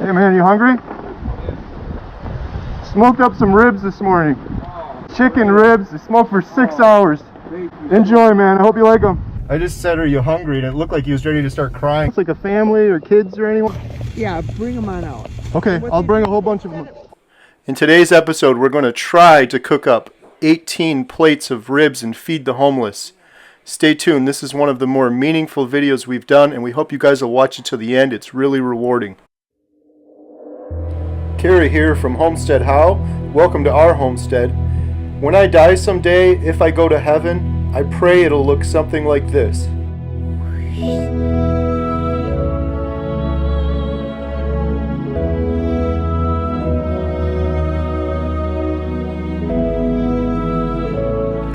Hey man, you hungry? Smoked up some ribs this morning. Chicken ribs, they smoked for 6 hours. Enjoy, man. I hope you like them. I just said, are you hungry? And it looked like he was ready to start crying. It's like a family or kids or anyone. Yeah, bring them on out. Okay, I'll bring a whole bunch of them. In today's episode, we're going to try to cook up 18 plates of ribs and feed the homeless. Stay tuned. This is one of the more meaningful videos we've done, and we hope you guys will watch it to the end. It's really rewarding. Carrie here from HomesteadHow. Welcome to our homestead. When I die someday, if I go to heaven, I pray it'll look something like this.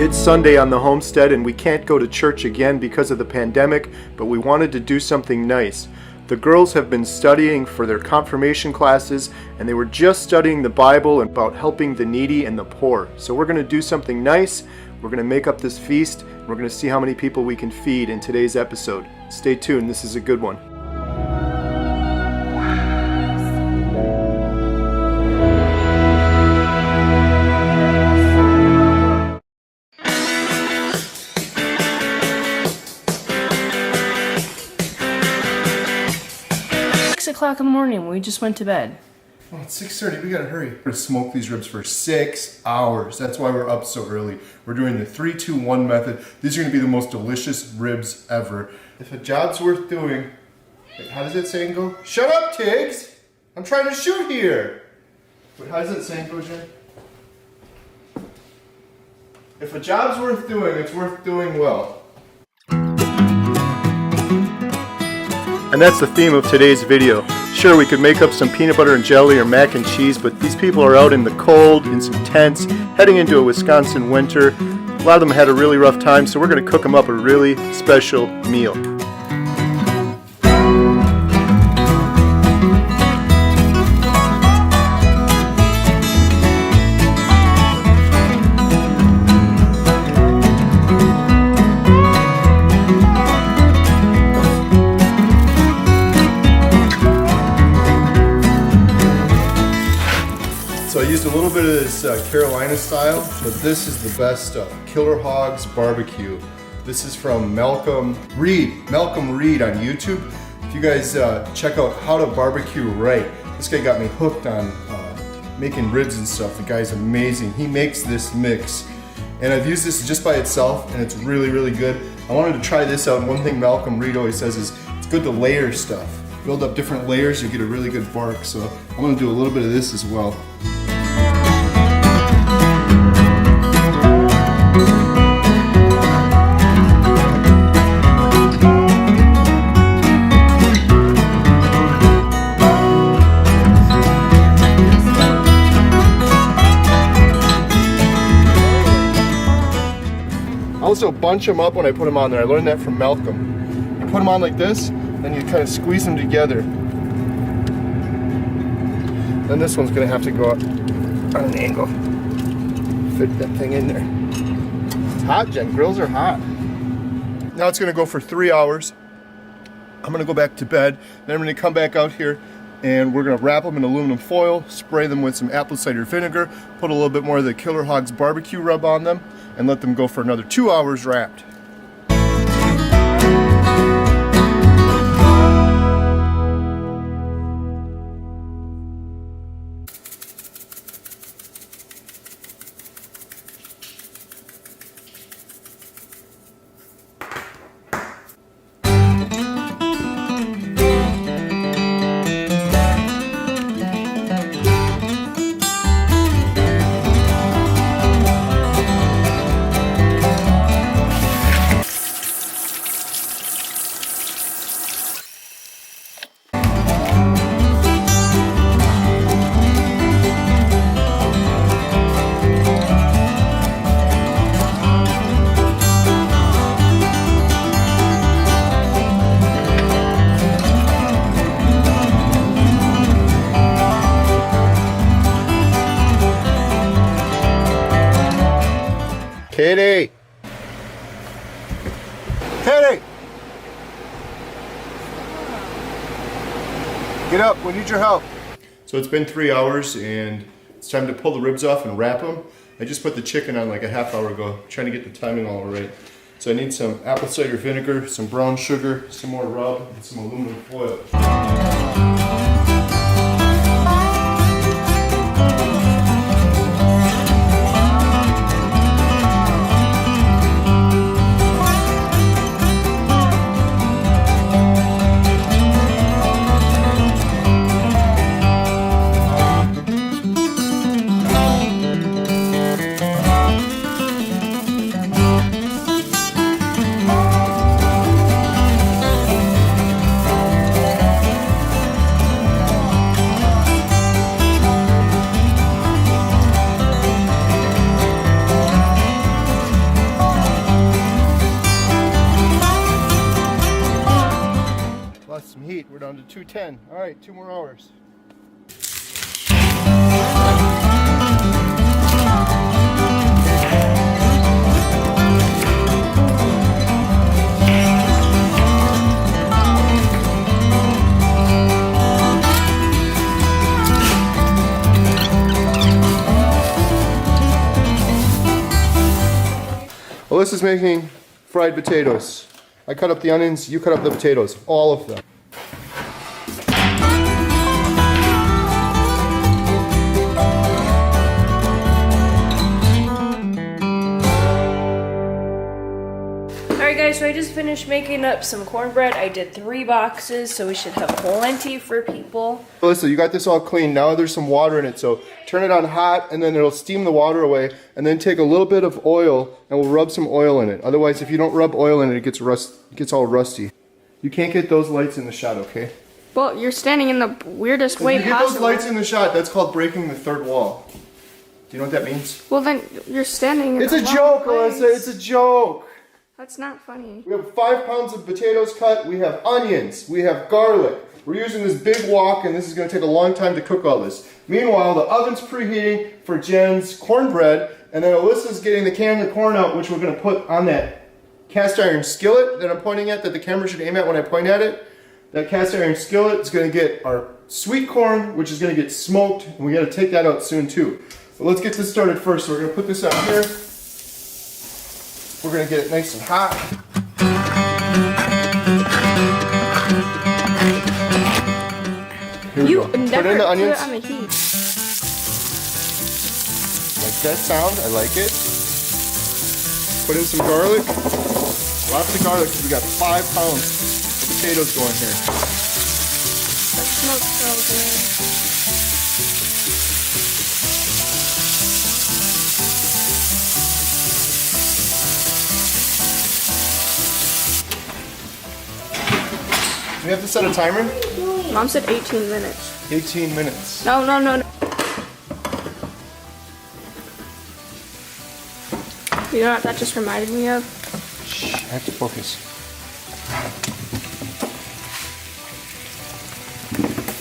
It's Sunday on the homestead and we can't go to church again because of the pandemic, but we wanted to do something nice. The girls have been studying for their confirmation classes and they were just studying the Bible and about helping the needy and the poor. So we're going to do something nice. We're going to make up this feast. And we're going to see how many people we can feed in today's episode. Stay tuned. This is a good one. 6 o'clock in the morning. We just went to bed. Oh, it's 6:30. We gotta hurry. We're gonna smoke these ribs for 6 hours. That's why we're up so early. We're doing the 3-2-1 method. These are gonna be the most delicious ribs ever. If a job's worth doing, wait, how does that saying go? Shut up, Tiggs! I'm trying to shoot here. Wait, how does that saying go, Jen? If a job's worth doing, it's worth doing well. And that's the theme of today's video. Sure, we could make up some peanut butter and jelly or mac and cheese, but these people are out in the cold, in some tents, heading into a Wisconsin winter. A lot of them had a really rough time, so we're going to cook them up a really special meal. So I used a little bit of this Carolina style, but this is the best stuff. Killer Hogs Barbecue. This is from Malcolm Reed on YouTube. If you guys check out How to Barbecue Right, this guy got me hooked on making ribs and stuff. The guy's amazing. He makes this mix. And I've used this just by itself, and it's really, really good. I wanted to try this out. One thing Malcolm Reed always says is it's good to layer stuff. Build up different layers, you'll get a really good bark. So I'm gonna do a little bit of this as well. I also bunch them up when I put them on there. I learned that from Malcolm. You put them on like this, then you kind of squeeze them together. Then this one's gonna have to go up on an angle. Fit that thing in there. It's hot, Jen. Grills are hot. Now it's gonna go for 3 hours. I'm gonna go back to bed. Then I'm gonna come back out here and we're gonna wrap them in aluminum foil, spray them with some apple cider vinegar, put a little bit more of the Killer Hogs barbecue rub on them, and let them go for another 2 hours wrapped. Katie! Katie! Get up, we need your help. So it's been 3 hours and it's time to pull the ribs off and wrap them. I just put the chicken on like a half hour ago, trying to get the timing all right. So I need some apple cider vinegar, some brown sugar, some more rub, and some aluminum foil. Lost some heat, we're down to 210. All right, 2 more hours. Alyssa's making fried potatoes. I cut up the onions, you cut up the potatoes, all of them. Alright guys, so I just finished making up some cornbread. I did 3 boxes, so we should have plenty for people. Alyssa, you got this all clean. Now there's some water in it, so turn it on hot and then it'll steam the water away, and then take a little bit of oil and we'll rub some oil in it. Otherwise, if you don't rub oil in it, it gets all rusty. You can't get those lights in the shot, okay? Well, you're standing in the weirdest way If you get possible. those lights in the shot, that's called breaking the third wall. Do you know what that means? Well, then you're standing in It's the a wrong joke, place. Alyssa, it's a joke. That's not funny. We have 5 pounds of potatoes cut, we have onions, we have garlic. We're using this big wok and this is going to take a long time to cook all this. Meanwhile, the oven's preheating for Jen's cornbread, and then Alyssa's getting the can of corn out, which we're going to put on that cast iron skillet that I'm pointing at, that the camera should aim at when I point at it. That cast iron skillet is going to get our sweet corn, which is going to get smoked, and we got to take that out soon too. But let's get this started first. So we're going to put this out here. We're going to get it nice and hot. Here we go. Never Put in the onions. Put it on the heat. Like that sound, I like it. Put in some garlic. Lots of garlic because we got 5 pounds of potatoes going here. That smells so good. Do we have to set a timer? Mom said 18 minutes. 18 minutes. No. You know what that just reminded me of? Shh, I have to focus.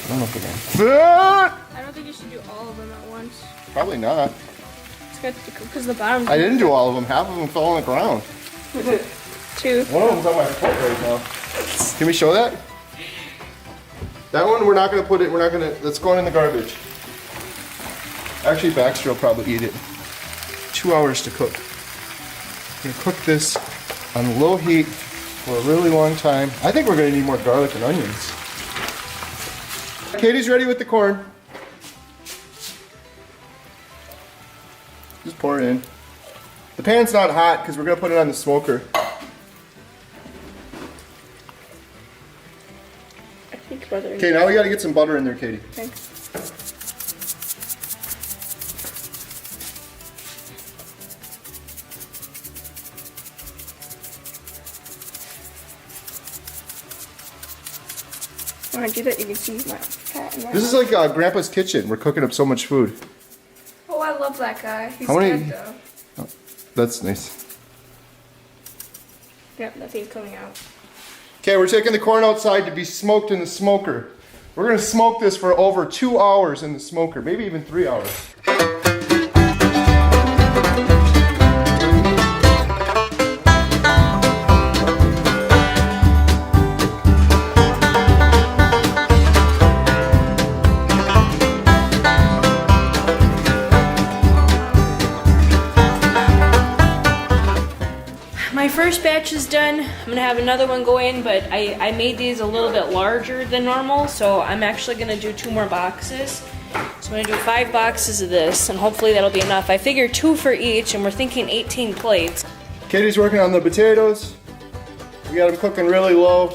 I don't know if we're gonna. I don't think you should do all of them at once. Probably not. It's good because the bottom. I didn't do all of them. Half of them fell on the ground. 2. One of them's on my foot right now. Can we show that? That one we're not gonna put it. We're not gonna. That's going in the garbage. Actually, Baxter will probably eat it. 2 hours to cook. We're gonna cook this on low heat for a really long time. I think we're gonna need more garlic and onions. Katie's ready with the corn. Just pour it in. The pan's not hot because we're gonna put it on the smoker. I think butter. Okay, now we gotta get some butter in there, Katie. Okay. When I do that, you can see my cat and my This is like Grandpa's kitchen. We're cooking up so much food. Oh, I love that guy. He's How many- dead though. That's nice. Yep, nothing's coming out. Okay, we're taking the corn outside to be smoked in the smoker. We're gonna smoke this for over 2 hours in the smoker, maybe even 3 hours. first batch is done. I'm gonna have another one go in, but I made these a little bit larger than normal, so I'm actually gonna do 2 more boxes. So I'm gonna do 5 boxes of this, and hopefully that'll be enough. I figure 2 for each, and we're thinking 18 plates. Katie's working on the potatoes. We got them cooking really low.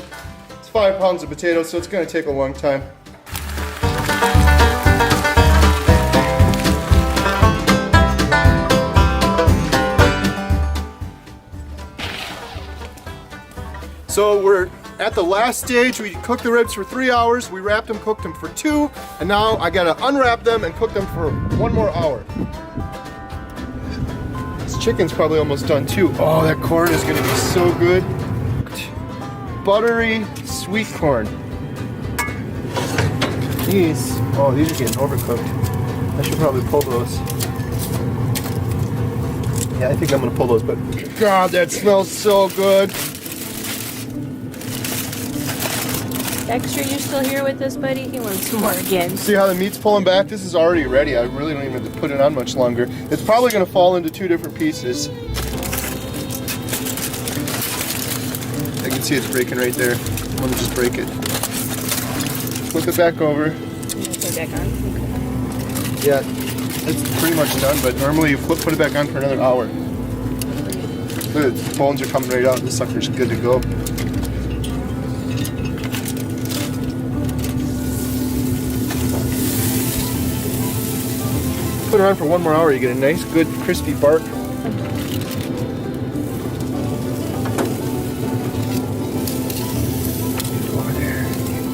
It's 5 pounds of potatoes, so it's gonna take a long time. So we're at the last stage. We cooked the ribs for 3 hours. We wrapped them, cooked them for 2, and now I gotta unwrap them and cook them for 1 more hour. This chicken's probably almost done too. Oh, that corn is gonna be so good. Buttery sweet corn. These are getting overcooked. I should probably pull those. Yeah, I think I'm gonna pull those, but God, that smells so good. Dexter, you still here with us, buddy? He wants some more again. See how the meat's pulling back? This is already ready. I really don't even have to put it on much longer. It's probably gonna fall into 2 different pieces. I can see it's breaking right there. I'm gonna just break it. Flip it back over. Put it back on. Yeah, it's pretty much done, but normally you put it back on for another hour. Look, the bones are coming right out. This sucker's good to go. Put it on for 1 more hour, you get a nice, good, crispy bark. Over there,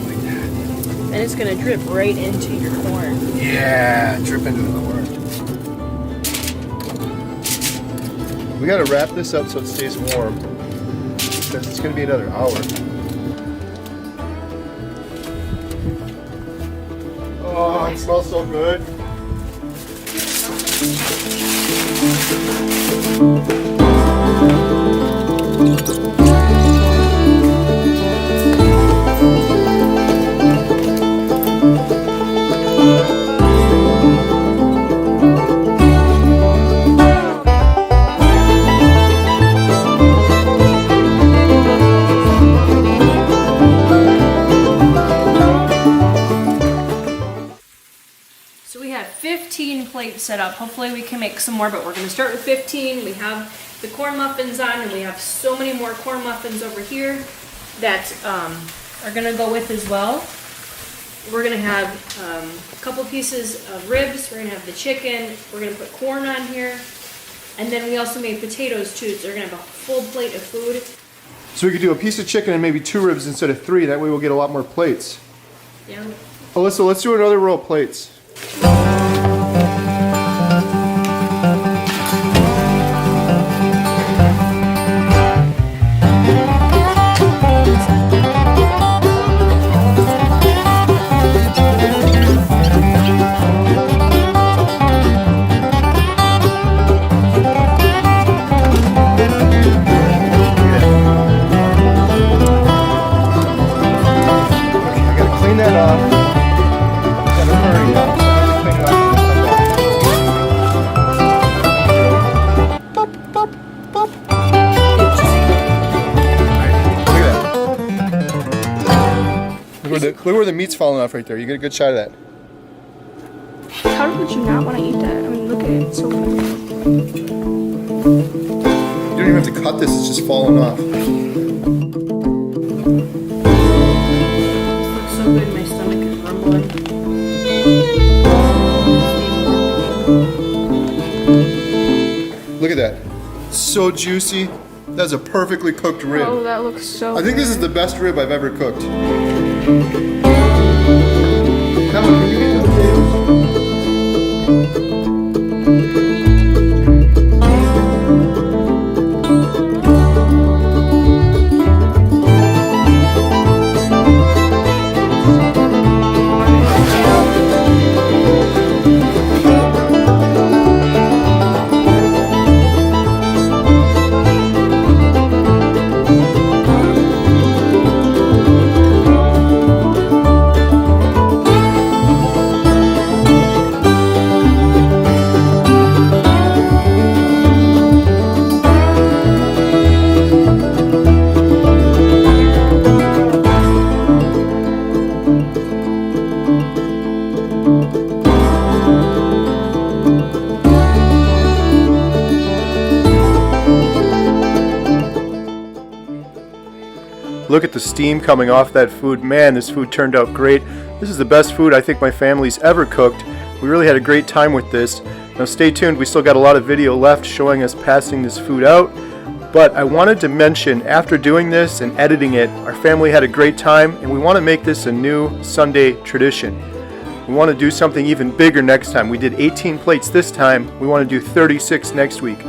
like that. And it's gonna drip right into your corn. Yeah, drip into the corn. We gotta wrap this up so it stays warm, because it's gonna be another hour. Oh, it smells so good. So we have 15 plates set up. Hopefully we can make some more, but we're gonna start with 15. We have the corn muffins on, and we have so many more corn muffins over here that are gonna go with as well. We're gonna have a couple pieces of ribs. We're gonna have the chicken. We're gonna put corn on here. And then we also made potatoes too, so we're gonna have a full plate of food. So we could do a piece of chicken and maybe 2 ribs instead of 3. That way we'll get a lot more plates. Yeah. Alyssa, let's do another row of plates. Look where the meat's falling off right there. You get a good shot of that. How would you not want to eat that? I mean, look at it. It's so good. You don't even have to cut this, it's just falling off. This looks so good, my stomach is rumbling. Look at that. So juicy. That's a perfectly cooked rib. Oh, that looks so I think good. this is the best rib I've ever cooked. Come on, can you get the potatoes? Look at the steam coming off that food. Man, this food turned out great. This is the best food I think my family's ever cooked. We really had a great time with this. Now stay tuned, we still got a lot of video left showing us passing this food out. But I wanted to mention, after doing this and editing it, our family had a great time, and we want to make this a new Sunday tradition. We want to do something even bigger next time. We did 18 plates this time. We want to do 36 next week.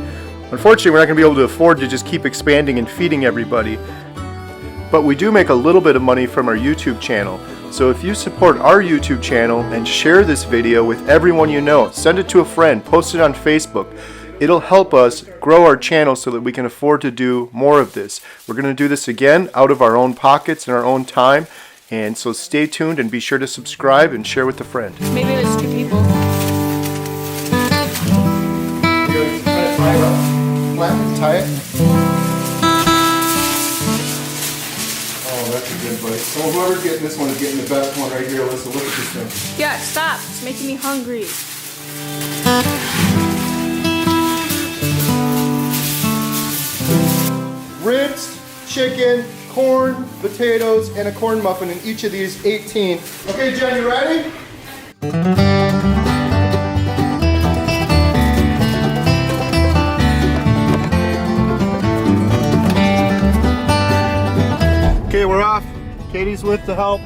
Unfortunately, we're not going to be able to afford to just keep expanding and feeding everybody. But we do make a little bit of money from our YouTube channel. So if you support our YouTube channel and share this video with everyone you know, send it to a friend, post it on Facebook. It'll help us grow our channel so that we can afford to do more of this. We're going to do this again out of our own pockets and our own time. And so stay tuned and be sure to subscribe and share with a friend. Maybe there's 2 people. You're trying to tie it? Oh, that's a good bite. So whoever's getting this one is getting the best one right here. Alyssa, look at this thing. Yeah, stop. It's making me hungry. Ribs, chicken, corn, potatoes, and a corn muffin in each of these 18. Okay, Jen, you ready? Okay, we're off. Katie's with to help.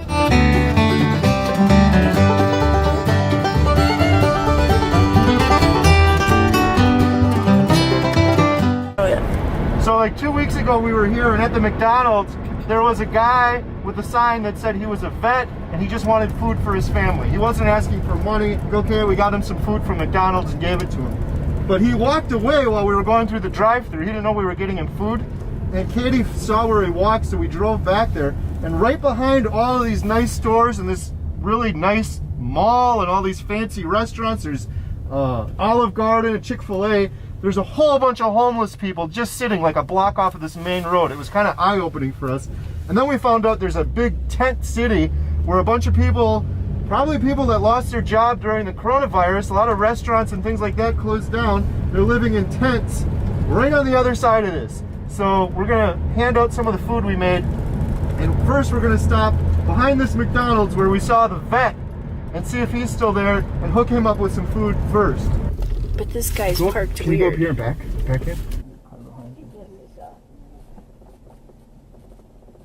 So like 2 weeks ago we were here, and at the McDonald's there was a guy with a sign that said he was a vet and he just wanted food for his family. He wasn't asking for money. Okay, we got him some food from McDonald's and gave it to him. But he walked away while we were going through the drive-thru. He didn't know we were getting him food. And Katie saw where he walked, so we drove back there. And right behind all of these nice stores and this really nice mall and all these fancy restaurants, there's Olive Garden and Chick-fil-A. There's a whole bunch of homeless people just sitting like a block off of this main road. It was kind of eye-opening for us. And then we found out there's a big tent city where a bunch of people, probably people that lost their job during the coronavirus, a lot of restaurants and things like that closed down. They're living in tents right on the other side of this. So we're gonna hand out some of the food we made. And first we're gonna stop behind this McDonald's where we saw the vet and see if he's still there and hook him up with some food first. But this guy's parked Can you go up weird. here and back here?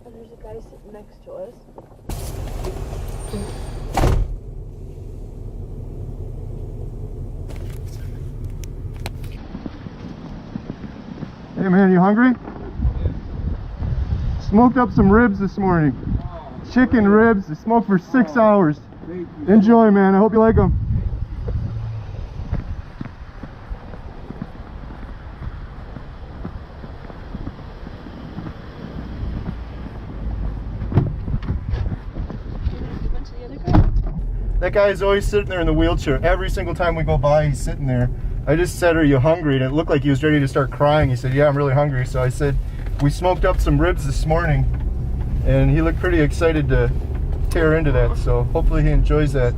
There's a guy sitting next to us. Hey man, you hungry? Smoked up some ribs this morning. Chicken ribs, they smoked for 6 hours. Enjoy, man, I hope you like them. That guy is always sitting there in the wheelchair. Every single time we go by, he's sitting there. I just said, "Are you hungry?" And it looked like he was ready to start crying. He said, "Yeah, I'm really hungry." So I said, "We smoked up some ribs this morning," and he looked pretty excited to tear into that. So hopefully he enjoys that.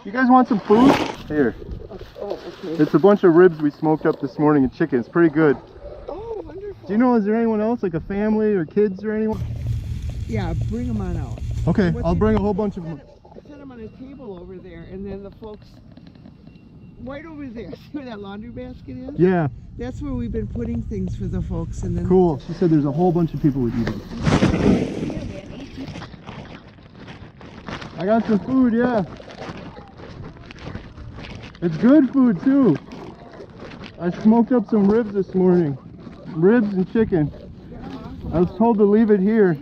You guys want some food? Here. It's a bunch of ribs we smoked up this morning and chicken. It's pretty good. Oh, wonderful. Do you know, is there anyone else, like a family or kids or anyone? Yeah, bring them on out. Okay, What I'll they bring a do whole is bunch of set them. Set them on a table over there, and then the folks right over there, see where that laundry basket is? Yeah, That's where we've been putting things for the folks, and then cool. She said there's a whole bunch of people with you. I got some food, yeah. It's good food too. I smoked up some ribs this morning. Ribs and chicken. I was told to leave it here.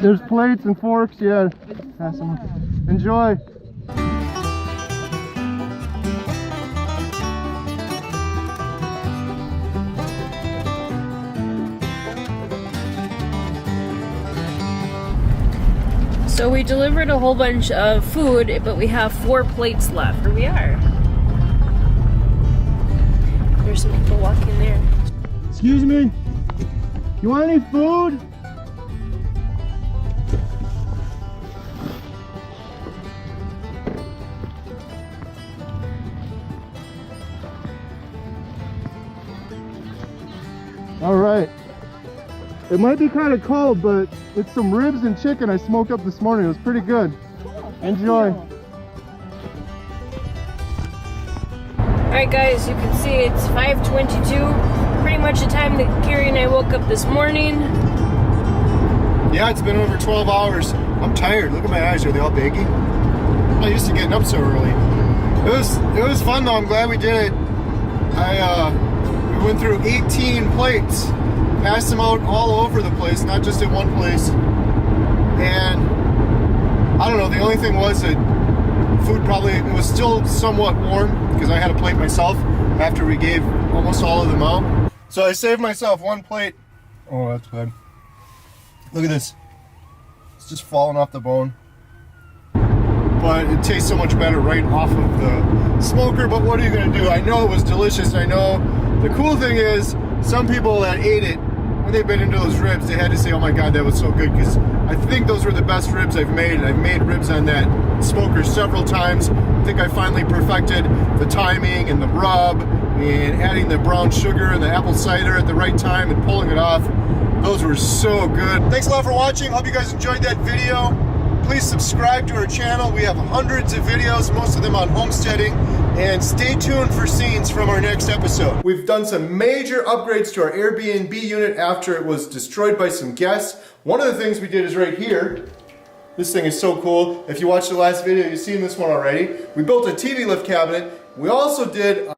There's plates and forks, yeah. Pass them on. Enjoy. So we delivered a whole bunch of food, but we have 4 plates left. Here we are. There's some people walking there. Excuse me? You want any food? All right. It might be kind of cold, but it's some ribs and chicken I smoked up this morning. It was pretty good. Cool. Enjoy. Alright guys, you can see it's 5:22. Pretty much the time that Carrie and I woke up this morning. Yeah, it's been over 12 hours. I'm tired. Look at my eyes. Are they all baggy? I'm not used to getting up so early. It was fun though. I'm glad we did it. We went through 18 plates. Passed them out all over the place, not just at one place. And I don't know, the only thing was that food it was still somewhat warm because I had a plate myself after we gave almost all of them out. So I saved myself one plate. Oh, that's good. Look at this. It's just falling off the bone. But it tastes so much better right off of the smoker. But what are you gonna do? I know it was delicious. I know the cool thing is some people that ate it, when they bit into those ribs, they had to say, oh my God, that was so good, because I think those were the best ribs I've made. I've made ribs on that smoker several times. I think I finally perfected the timing and the rub and adding the brown sugar and the apple cider at the right time and pulling it off. Those were so good. Thanks a lot for watching. Hope you guys enjoyed that video. Please subscribe to our channel. We have hundreds of videos, most of them on homesteading. And stay tuned for scenes from our next episode. We've done some major upgrades to our Airbnb unit after it was destroyed by some guests. One of the things we did is right here. This thing is so cool. If you watched the last video, you've seen this one already. We built a TV lift cabinet. We also did